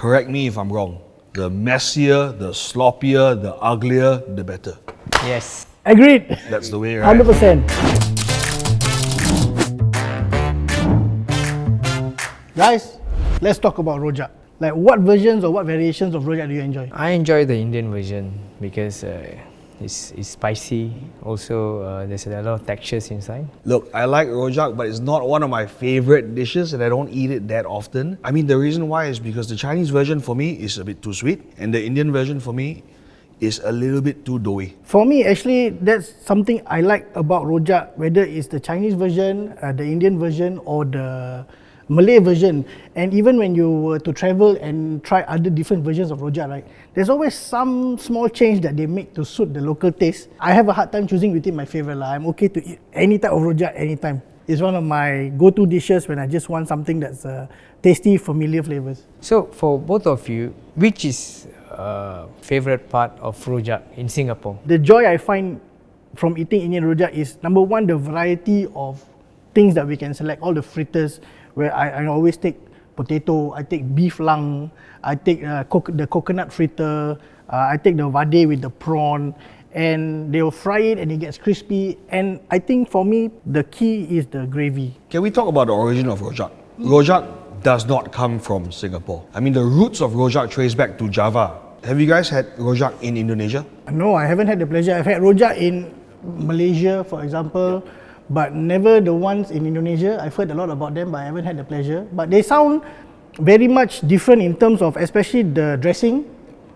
Correct me if I'm wrong. The messier, the sloppier, the uglier, the better. Yes. Agreed. That's the way, right? 100%. Guys, let's talk about rojak. Like, what versions or what variations of rojak do you enjoy? I enjoy the Indian version because it's spicy. Also, there's a lot of textures inside. Look, I like rojak, but it's not one of my favorite dishes and I don't eat it that often. I mean, the reason why is because the Chinese version for me is a bit too sweet and the Indian version for me is a little bit too doughy. For me, actually, that's something I like about rojak, whether it's the Chinese version, the Indian version, or the Malay version. And even when you were to travel and try other different versions of rojak, right, there's always some small change that they make to suit the local taste. I have a hard time choosing between my favorite. I'm okay to eat any type of rojak anytime. It's one of my go-to dishes when I just want something that's tasty, familiar flavors. So, for both of you, which is favorite part of rojak in Singapore? The joy I find from eating Indian rojak is, number one, the variety of things that we can select, all the fritters, where I always take potato, I take beef lung, I take the coconut fritter, I take the vade with the prawn, and they will fry it and it gets crispy. And I think for me, the key is the gravy. Can we talk about the origin of rojak? Rojak does not come from Singapore. I mean, the roots of rojak trace back to Java. Have you guys had rojak in Indonesia? No, I haven't had the pleasure. I've had rojak in Malaysia, for example, but never the ones in Indonesia. I've heard a lot about them, but I haven't had the pleasure. But they sound very much different in terms of especially the dressing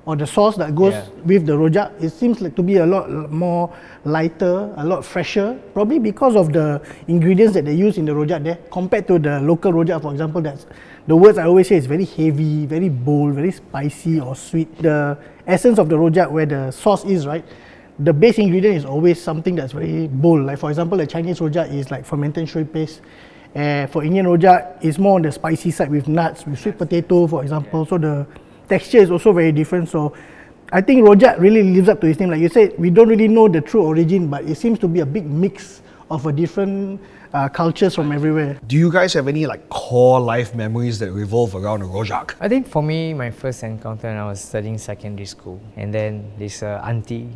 or the sauce that goes with the rojak. It seems like to be a lot more lighter, a lot fresher, probably because of the ingredients that they use in the rojak there compared to the local rojak, for example. That's the words I always say is very heavy, very bold, very spicy or sweet. The essence of the rojak, where the sauce is, right, the base ingredient is always something that's very bold. Like, for example, the Chinese rojak is like fermented shrimp paste. For Indian rojak, it's more on the spicy side with nuts, with sweet potato, for example. So the texture is also very different. So I think rojak really lives up to its name. Like you said, we don't really know the true origin, but it seems to be a big mix of a different cultures from everywhere. Do you guys have any like core life memories that revolve around a rojak? I think for me, my first encounter when I was studying secondary school, and then this auntie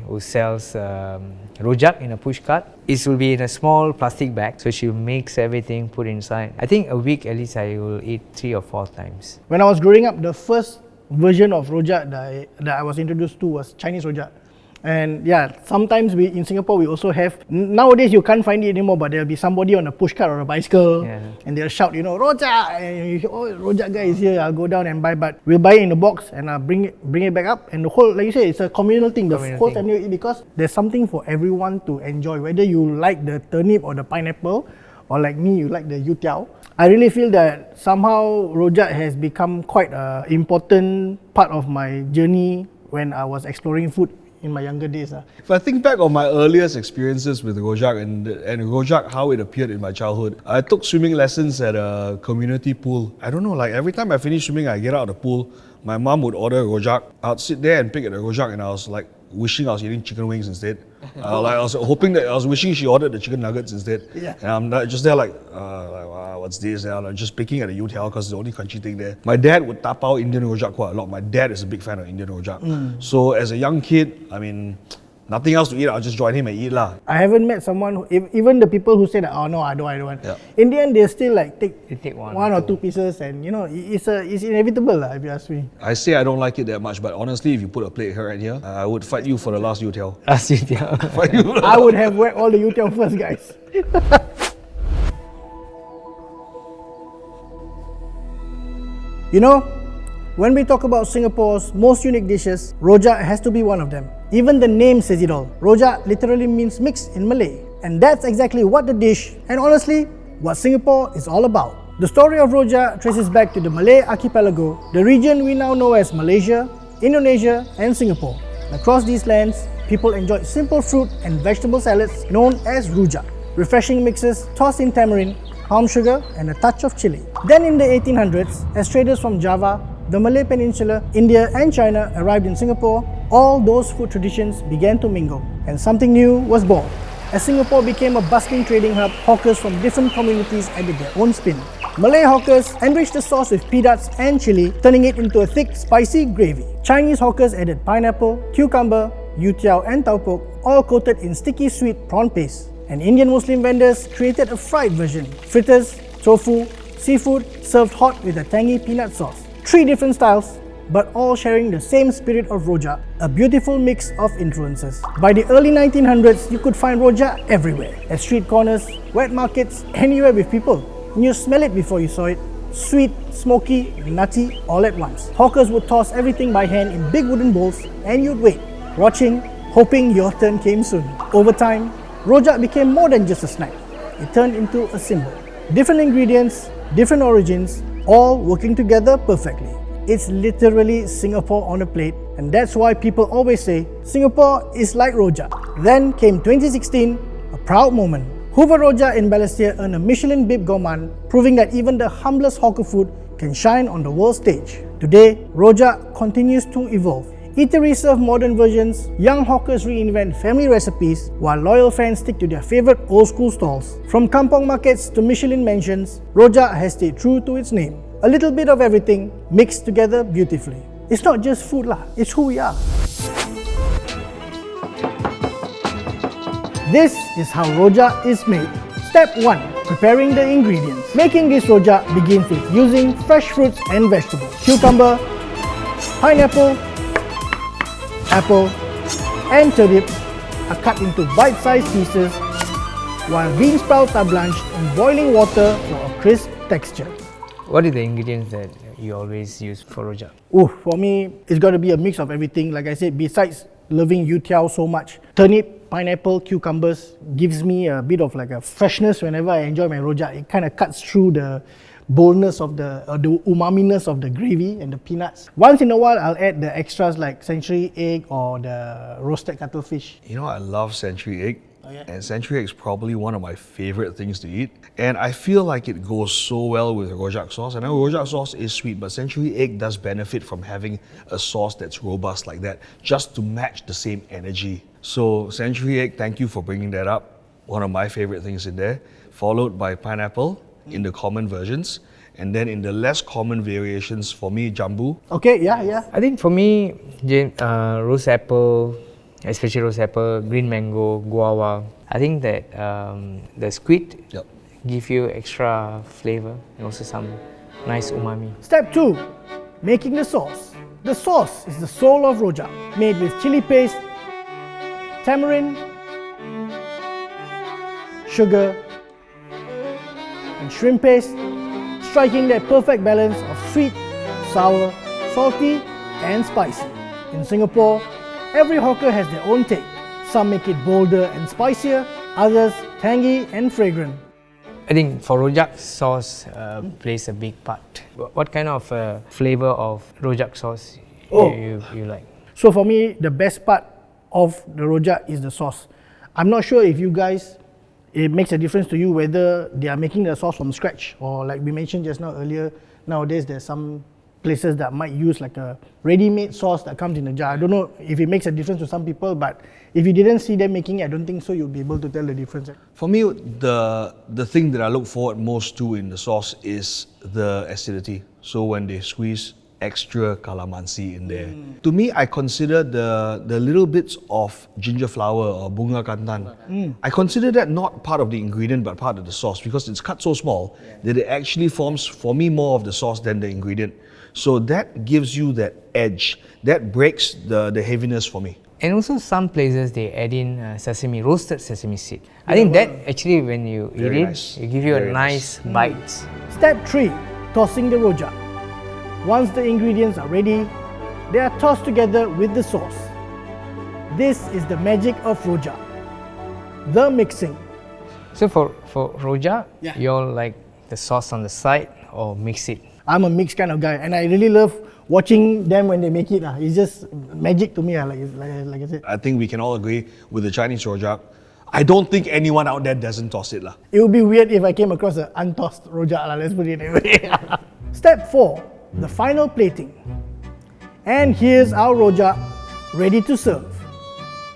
who sells rojak in a push cart. It will be in a small plastic bag, so she'll mix everything, put inside. I think a week at least I will eat 3 or 4 times. When I was growing up, the first version of rojak that I was introduced to was Chinese rojak. And yeah, sometimes in Singapore we also have, nowadays you can't find it anymore, but there'll be somebody on a pushcart or a bicycle, and they'll shout, rojak, and rojak guy is here, I'll go down and buy. But we'll buy it in a box and I'll bring it back up, and the whole, like you say, it's a communal thing. The whole family will eat because there's something for everyone to enjoy, whether you like the turnip or the pineapple, or like me, you like the youtiao. I really feel that somehow rojak has become quite an important part of my journey when I was exploring food in my younger days. If I think back on my earliest experiences with rojak and rojak, how it appeared in my childhood, I took swimming lessons at a community pool. I don't know, like every time I finish swimming, I get out of the pool, my mom would order rojak. I'd sit there and pick at the rojak and I was like wishing I was eating chicken wings instead. I was wishing she ordered the chicken nuggets instead. And I'm just there like wow, what's this? And I'm just picking at the youtiao because it's the only crunchy thing there. My dad would tapao Indian rojak quite a lot. My dad is a big fan of Indian rojak. So as a young kid, I mean, nothing else to eat, I'll just join him and eat lah. I haven't met someone, even the people who say that, oh no, I don't want. In the end, they still like take one or two pieces, and it's inevitable if you ask me. I say I don't like it that much, but honestly, if you put a plate here and here, I would fight you for the last youtiao. Last youtiao. Fight you. I would have whacked all the youtiao first, guys. When we talk about Singapore's most unique dishes, rojak has to be one of them. Even the name says it all. Rojak literally means mix in Malay. And that's exactly what the dish, and honestly, what Singapore is all about. The story of rojak traces back to the Malay archipelago, the region we now know as Malaysia, Indonesia, and Singapore. Across these lands, people enjoyed simple fruit and vegetable salads known as rujak. Refreshing mixes tossed in tamarind, palm sugar, and a touch of chili. Then in the 1800s, as traders from Java, the Malay Peninsula, India and China arrived in Singapore, all those food traditions began to mingle, and something new was born. As Singapore became a bustling trading hub, hawkers from different communities added their own spin. Malay hawkers enriched the sauce with peanuts and chili, turning it into a thick, spicy gravy. Chinese hawkers added pineapple, cucumber, youtiao and taupok, all coated in sticky sweet prawn paste. And Indian Muslim vendors created a fried version, fritters, tofu, seafood served hot with a tangy peanut sauce. 3 different styles, but all sharing the same spirit of rojak, a beautiful mix of influences. By the early 1900s, you could find rojak everywhere, at street corners, wet markets, anywhere with people. And you smell it before you saw it. Sweet, smoky, nutty, all at once. Hawkers would toss everything by hand in big wooden bowls and you'd wait, watching, hoping your turn came soon. Over time, rojak became more than just a snack. It turned into a symbol. Different ingredients, different origins, all working together perfectly. It's literally Singapore on a plate, and that's why people always say Singapore is like rojak. Then came 2016, a proud moment. Hoover Rojak in Balestier earned a Michelin Bib Gourmand, proving that even the humblest hawker food can shine on the world stage. Today, rojak continues to evolve. Eateries serve modern versions, young hawkers reinvent family recipes, while loyal fans stick to their favourite old school stalls. From kampong markets to Michelin mansions, rojak has stayed true to its name. A little bit of everything mixed together beautifully. It's not just food lah, it's who we are. This is how rojak is made. Step 1. Preparing the ingredients. Making this rojak begins with using fresh fruits and vegetables. Cucumber, pineapple, apple and turnip are cut into bite-sized pieces, while bean sprouts are blanched in boiling water for a crisp texture. What are the ingredients that you always use for rojak? Oh, for me, it's got to be a mix of everything. Like I said, besides loving youtiao so much, turnip, pineapple, cucumbers gives me a bit of like a freshness whenever I enjoy my rojak. It kind of cuts through the boldness of the umaminess of the gravy and the peanuts. Once in a while, I'll add the extras like century egg or the roasted cuttlefish. You know, I love century egg. Oh, yeah? And century egg is probably one of my favorite things to eat. And I feel like it goes so well with rojak sauce. I know rojak sauce is sweet, but century egg does benefit from having a sauce that's robust like that, just to match the same energy. So century egg, thank you for bringing that up. One of my favorite things in there. Followed by pineapple in the common versions. And then in the less common variations, for me, jambu. Okay, yeah. I think for me, rose apple, especially rose apple, green mango, guava. I think that the squid give you extra flavour and also some nice umami. Step 2. Making the sauce. The sauce is the soul of rojak, made with chili paste, tamarind, sugar and shrimp paste, striking that perfect balance of sweet, sour, salty and spicy. In Singapore, every hawker has their own take. Some make it bolder and spicier, others tangy and fragrant. I think for rojak, sauce plays a big part. What kind of flavour of rojak sauce you like? So for me, the best part of the rojak is the sauce. I'm not sure if you guys, it makes a difference to you whether they are making the sauce from scratch or like we mentioned just now earlier, nowadays there's some places that might use like a ready-made sauce that comes in a jar. I don't know if it makes a difference to some people, but if you didn't see them making it, I don't think so you'll be able to tell the difference. For me, the thing that I look forward most to in the sauce is the acidity. So when they squeeze extra calamansi in there. To me, I consider the little bits of ginger flower or bunga kantan. I consider that not part of the ingredient but part of the sauce because it's cut so small that it actually forms for me more of the sauce than the ingredient. So that gives you that edge. That breaks the heaviness for me. And also some places they add in sesame, roasted sesame seed. I think that actually when you eat it, it gives you a nice bite. Step 3. Tossing the rojak. Once the ingredients are ready, they are tossed together with the sauce. This is the magic of rojak. The mixing. So for rojak, you all like the sauce on the side or mix it? I'm a mixed kind of guy and I really love watching them when they make it. It's just magic to me, like I said. I think we can all agree with the Chinese rojak. I don't think anyone out there doesn't toss it. It would be weird if I came across an untossed rojak, let's put it that way. Step 4. The final plating. And here's our rojak ready to serve.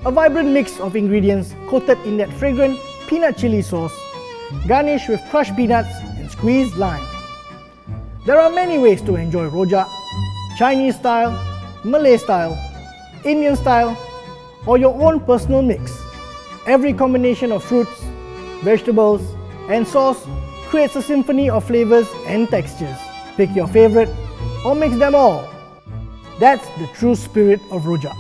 A vibrant mix of ingredients coated in that fragrant peanut chili sauce, garnished with crushed peanuts and squeezed lime. There are many ways to enjoy rojak: Chinese style, Malay style, Indian style, or your own personal mix. Every combination of fruits, vegetables, and sauce creates a symphony of flavors and textures. Pick your favorite or mix them all. That's the true spirit of rojak.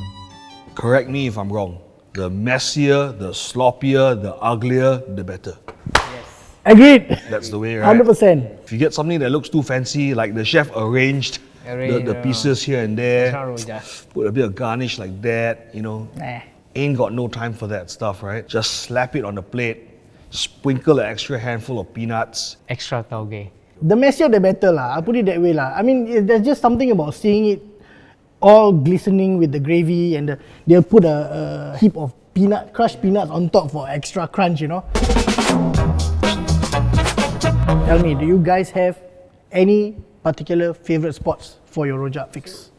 Correct me if I'm wrong. The messier, the sloppier, the uglier, the better. Agreed. That's the way, right? 100%. If you get something that looks too fancy, like the chef arranged the pieces here and there, It's not rojak. put a bit of garnish like that, Nah. ain't got no time for that stuff, right? Just slap it on the plate, sprinkle an extra handful of peanuts. Extra tauge. The messier the better lah. I'll put it that way lah. I mean, there's just something about seeing it all glistening with the gravy, and they'll put a heap of crushed peanuts on top for extra crunch, Tell me, do you guys have any particular favorite spots for your rojak fix?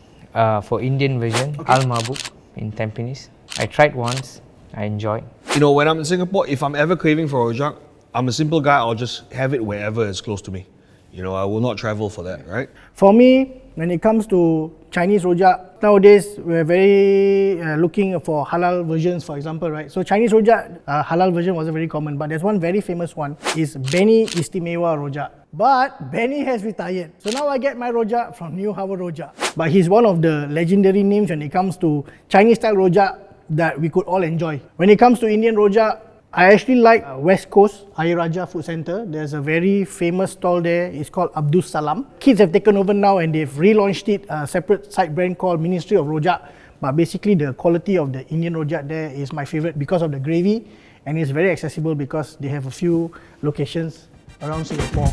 For Indian version, Al Mabuk in Tampines. I tried once, I enjoyed. When I'm in Singapore, if I'm ever craving for rojak, I'm a simple guy, I'll just have it wherever it's close to me. I will not travel for that, right? For me, when it comes to Chinese rojak, nowadays we're very looking for halal versions, for example, right? So Chinese rojak, halal version wasn't very common, but there's one very famous one, is Benny Istimewa Rojak. But Benny has retired, so now I get my rojak from New Harbour Rojak. But he's one of the legendary names when it comes to Chinese style rojak that we could all enjoy. When it comes to Indian rojak, I actually like West Coast Ayer Rajah Food Centre. There's a very famous stall there. It's called Abdus Salam. Kids have taken over now and they've relaunched it, a separate side brand called Ministry of Rojak. But basically the quality of the Indian rojak there is my favourite because of the gravy, and it's very accessible because they have a few locations around Singapore.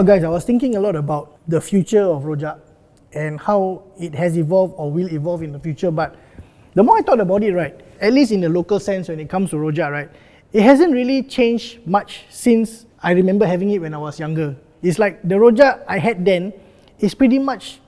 Guys, I was thinking a lot about the future of rojak and how it has evolved or will evolve in the future, but the more I thought about it, right, at least in the local sense when it comes to rojak, right, it hasn't really changed much since I remember having it when I was younger. It's like the rojak I had then is pretty much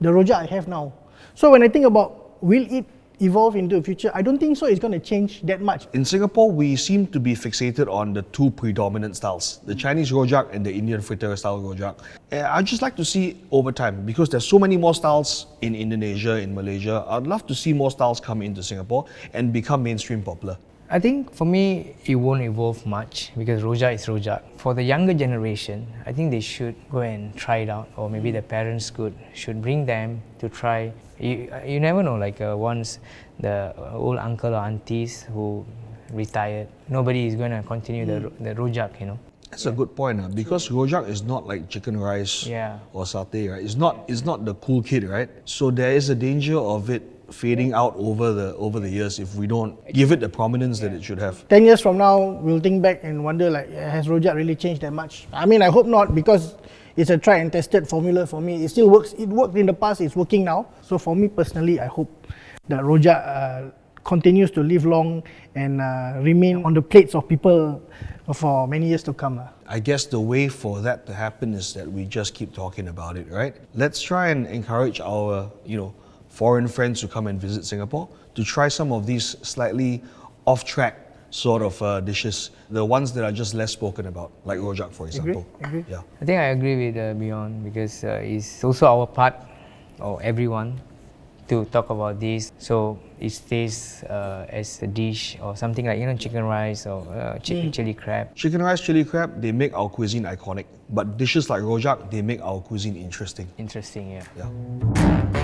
the rojak I have now. So when I think about will it evolve into the future, I don't think so it's going to change that much. In Singapore, we seem to be fixated on the two predominant styles, the Chinese rojak and the Indian fritter style rojak. I'd just like to see over time, because there's so many more styles in Indonesia, in Malaysia, I'd love to see more styles come into Singapore and become mainstream popular. I think for me, it won't evolve much because rojak is rojak. For the younger generation, I think they should go and try it out, or maybe the parents should bring them to try. You never know, once the old uncle or aunties who retired, nobody is going to continue the rojak, That's a good point, because rojak is not like chicken rice or satay, right? It's not the cool kid, right? So there is a danger of it fading out over the years if we don't give it the prominence that it should have. 10 years from now, we'll think back and wonder, has rojak really changed that much? I mean, I hope not, because it's a tried and tested formula for me. It still works. It worked in the past, it's working now. So for me personally, I hope that rojak continues to live long and remain on the plates of people for many years to come. I guess the way for that to happen is that we just keep talking about it, right? Let's try and encourage our, foreign friends who come and visit Singapore to try some of these slightly off-track sort of dishes, the ones that are just less spoken about, like rojak, for example. Agree. Yeah. I think I agree with Beyond, because it's also our part, or everyone, to talk about this, so it stays as a dish or something like chicken rice or chili crab. Chicken rice, chili crab, they make our cuisine iconic, but dishes like rojak, they make our cuisine interesting. Interesting, yeah. Yeah.